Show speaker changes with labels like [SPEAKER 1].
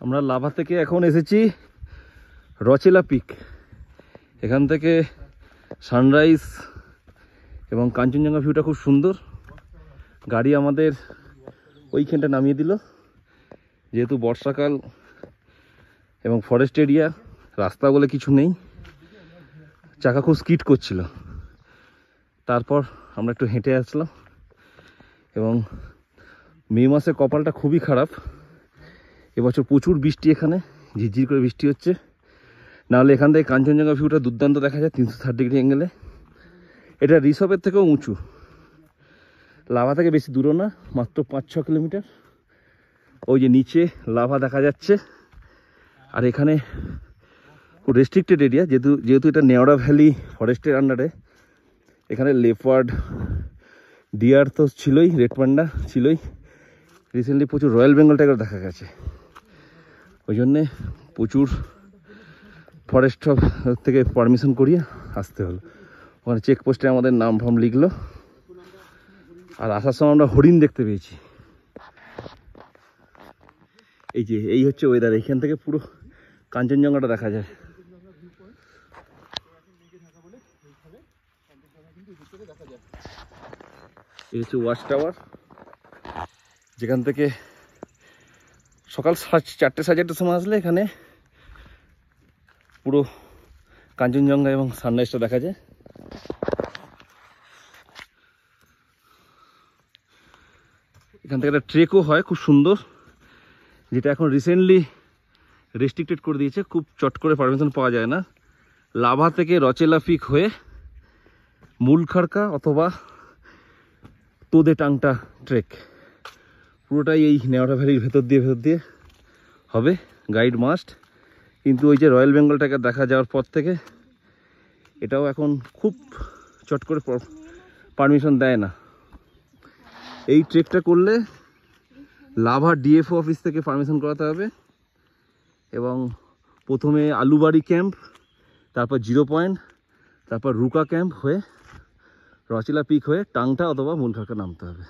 [SPEAKER 1] আমরা লাভা থেকে এখন এসেছি রচেলা পিক। এখান থেকে সানরাইজ এবং কাঞ্চনজঙ্ঘা ভিউটা খুব সুন্দর। গাড়ি আমাদের ওইখানটা নামিয়ে দিল, যেহেতু বর্ষাকাল এবং ফরেস্ট এরিয়া, রাস্তা বলে কিছু নেই, চাকা খুব স্কিড করছিল। তারপর আমরা একটু হেঁটে আসলাম এবং মে মাসে কপালটা খুবই খারাপ। এবছর প্রচুর বৃষ্টি, এখানে ঝিরঝির করে বৃষ্টি হচ্ছে। নাহলে এখান থেকে কাঞ্চনজঙ্ঘা ভিউটা দুর্দান্ত দেখা যায় 360 ডিগ্রি অ্যাঙ্গেলে। এটা রিসর্টের থেকেও উঁচু, লাভা থেকে বেশি দূরও না, মাত্র 5-6 কিলোমিটার। ওই যে নিচে লাভা দেখা যাচ্ছে। আর এখানে খুব রেস্ট্রিক্টেড এরিয়া, যেহেতু এটা নেওড়া ভ্যালি ফরেস্টের আন্ডারে। এখানে লেপার্ড, ডিয়ার তো ছিলই, রেড পান্ডা ছিলই, রিসেন্টলি প্রচুর রয়্যাল বেঙ্গল টাইগার দেখা গেছে। ওই জন্যে প্রচুর ফরেস্ট থেকে পারমিশন করিয়ে আসতে হলো। ওখানে চেকপোস্টে আমাদের নাম ফাম লিখলো। আর আসার সময় আমরা হরিণ দেখতে পেয়েছি। এই হচ্ছে ওয়েদার, এইখান থেকে পুরো কাঞ্চনজঙ্ঘাটা দেখা যায়। এই হচ্ছে ওয়াচ টাওয়ার, যেখান থেকে সকাল 4-4:30 সময় আসলে এখানে পুরো কাঞ্চনজঙ্ঘা এবং সানরাইজটা দেখা যায়। এখান থেকে একটা ট্রেকও হয় খুব সুন্দর, যেটা এখন রিসেন্টলি রেস্ট্রিক্টেড করে দিয়েছে, খুব চট করে পারমিশন পাওয়া যায় না। লাভা থেকে রচেলা পিক হয়ে মূলখারকা অথবা তোদে টাংটা ট্রেক, পুরোটাই এই নেওড়া ভ্যালির ভেতর দিয়ে হবে। Guide must. কিন্তু ওই যে রয়্যাল বেঙ্গল টাইগার দেখা যাওয়ার পর থেকে এটাও এখন খুব চট করে পারমিশন দেয় না। এই ট্রেকটা করলে লাভা ডিএফও অফিস থেকে পারমিশন করাতে হবে, এবং প্রথমে আলুবাড়ি ক্যাম্প, তারপর 0 পয়েন্ট, তারপর রুকা ক্যাম্প হয়ে রচেলা পিক হয়ে টাংটা অথবা মূলখারকা নামতে হবে।